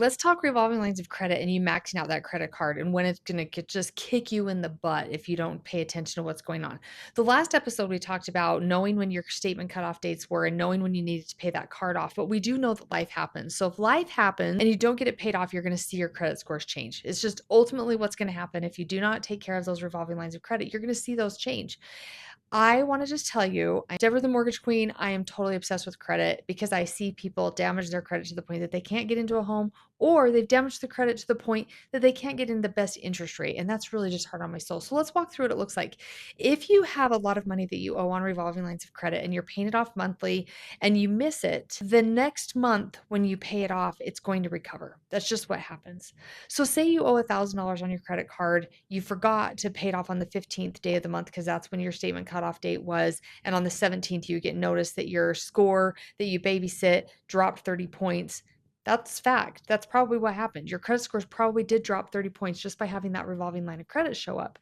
Let's talk revolving lines of credit and you maxing out that credit card and when it's gonna just kick you in the butt if you don't pay attention to what's going on. The last episode we talked about knowing when your statement cutoff dates were and knowing when you needed to pay that card off. But we do know that life happens. So if life happens and you don't get it paid off, you're gonna see your credit scores change. It's just ultimately what's gonna happen if you do not take care of those revolving lines of credit, you're gonna see those change. I want to just tell you, I'm Deborah the Mortgage Queen. I am totally obsessed with credit because I see people damage their credit to the point that they can't get into a home, or they've damaged the credit to the point that they can't get in the best interest rate. And that's really just hard on my soul. So let's walk through what it looks like. If you have a lot of money that you owe on revolving lines of credit and you're paying it off monthly and you miss it, the next month when you pay it off, it's going to recover. That's just what happens. So say you owe $1,000 on your credit card, you forgot to pay it off on the 15th day of the month because that's when your statement cutoff date was, and on the 17th you get notice that your score that you babysit dropped 30 points. That's fact. That's probably what happened. Your credit scores probably did drop 30 points just by having that revolving line of credit show up.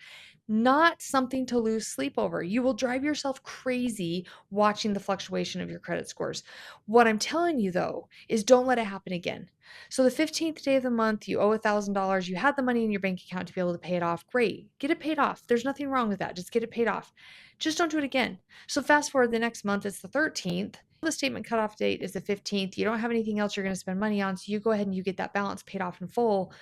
Not something to lose sleep over. You will drive yourself crazy watching the fluctuation of your credit scores. What I'm telling you though is don't let it happen again. So the 15th day of the month, you owe $1,000. You had the money in your bank account to be able to pay it off. Great. Get it paid off. There's nothing wrong with that. Just get it paid off. Just don't do it again. So fast forward the next month, it's the 13th. The statement cutoff date is the 15th. You don't have anything else you're going to spend money on. So you go ahead and you get that balance paid off in full.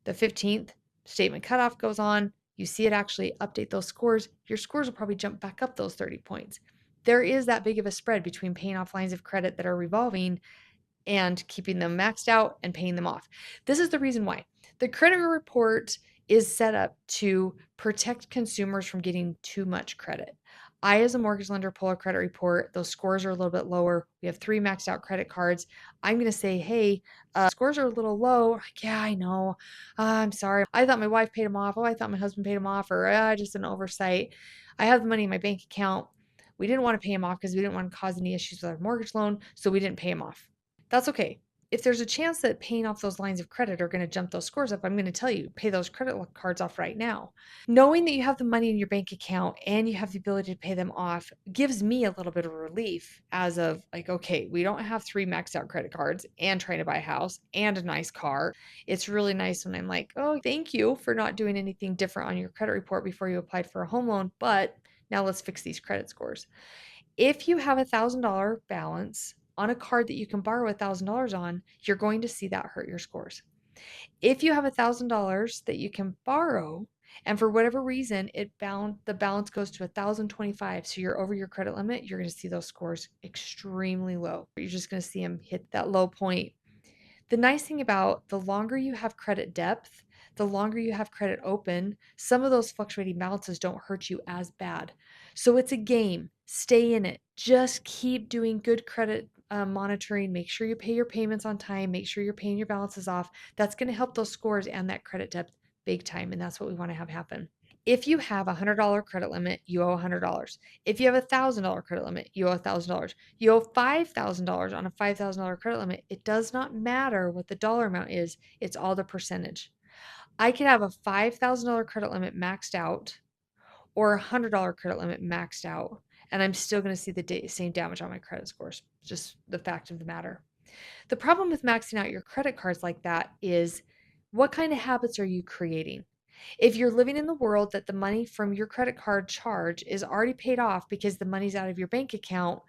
The 15th statement cutoff goes on. You see it actually update those scores. Your scores will probably jump back up those 30 points. There is that big of a spread between paying off lines of credit that are revolving and keeping them maxed out and paying them off. This is the reason why. The credit report is set up to protect consumers from getting too much credit. I, as a mortgage lender, pull a credit report. Those scores are a little bit lower. We have 3 maxed out credit cards. I'm going to say, hey, scores are a little low. Like, yeah, I know. I'm sorry. I thought my wife paid them off. Oh, I thought my husband paid them off, or just an oversight. I have the money in my bank account. We didn't want to pay him off because we didn't want to cause any issues with our mortgage loan, so we didn't pay him off. That's okay. If there's a chance that paying off those lines of credit are going to jump those scores up, I'm going to tell you, pay those credit cards off right now. Knowing that you have the money in your bank account and you have the ability to pay them off gives me a little bit of relief as of like, okay, we don't have 3 maxed out credit cards and trying to buy a house and a nice car. It's really nice when I'm like, oh, thank you for not doing anything different on your credit report before you applied for a home loan, but now let's fix these credit scores. If you have $1,000 balance on a card that you can borrow $1,000 on, you're going to see that hurt your scores. If you have $1,000 that you can borrow, and for whatever reason the balance goes to 1,025, so you're over your credit limit, you're going to see those scores extremely low. You're just going to see them hit that low point. The nice thing about the longer you have credit depth, the longer you have credit open, some of those fluctuating balances don't hurt you as bad. So it's a game. Stay in it. Just keep doing good credit monitoring. Make sure you pay your payments on time. Make sure you're paying your balances off. That's going to help those scores and that credit depth big time. And that's what we want to have happen. If you have a $100 credit limit, you owe $100. If you have a $1,000 credit limit, you owe $1,000. You owe $5,000 on a $5,000 credit limit. It does not matter what the dollar amount is. It's all the percentage. I could have a $5,000 credit limit maxed out or a $100 credit limit maxed out, and I'm still going to see the same damage on my credit scores. Just the fact of the matter. The problem with maxing out your credit cards like that is what kind of habits are you creating? If you're living in the world that the money from your credit card charge is already paid off because the money's out of your bank account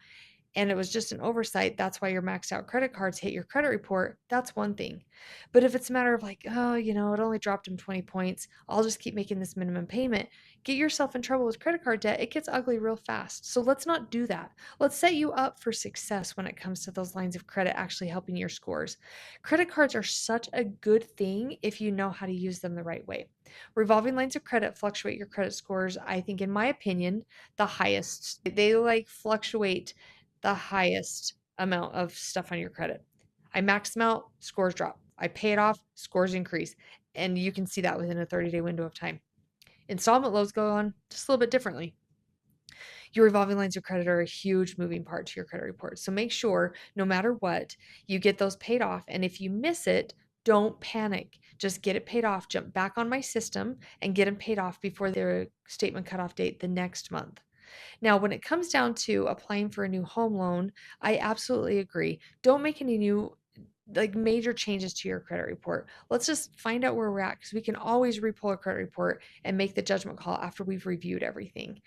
and it was just an oversight, that's why your maxed out credit cards hit your credit report, that's one thing. But if it's a matter of like, oh, it only dropped him 20 points, I'll just keep making this minimum payment, get yourself in trouble with credit card debt. It gets ugly real fast. So let's not do that. Let's set you up for success when it comes to those lines of credit actually helping your scores. Credit cards are such a good thing if you know how to use them the right way. Revolving lines of credit fluctuate your credit scores, I think, in my opinion, the highest. They fluctuate the highest amount of stuff on your credit. I max them out, scores drop. I pay it off, scores increase. And you can see that within a 30-day window of time. Installment loans go on just a little bit differently. Your revolving lines of credit are a huge moving part to your credit report. So make sure, no matter what, you get those paid off. And if you miss it, don't panic. Just get it paid off. Jump back on my system and get them paid off before their statement cutoff date the next month. Now, when it comes down to applying for a new home loan, I absolutely agree. Don't make any new like major changes to your credit report. Let's just find out where we're at because we can always repull a credit report and make the judgment call after we've reviewed everything.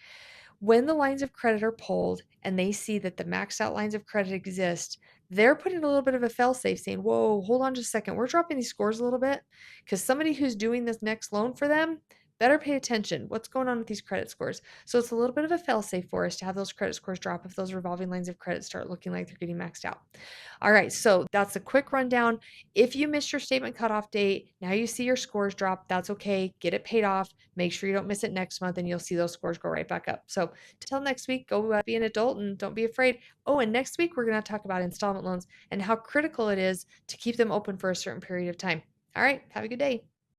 When the lines of credit are pulled and they see that the maxed out lines of credit exist, they're putting a little bit of a fail safe saying, whoa, hold on just a second. We're dropping these scores a little bit because somebody who's doing this next loan for them better pay attention. What's going on with these credit scores? So it's a little bit of a fail safe for us to have those credit scores drop if those revolving lines of credit start looking like they're getting maxed out. All right, so that's a quick rundown. If you missed your statement cutoff date, now you see your scores drop. That's okay. Get it paid off. Make sure you don't miss it next month, and you'll see those scores go right back up. So until next week, go be an adult and don't be afraid. Oh, and next week, we're going to talk about installment loans and how critical it is to keep them open for a certain period of time. All right, have a good day.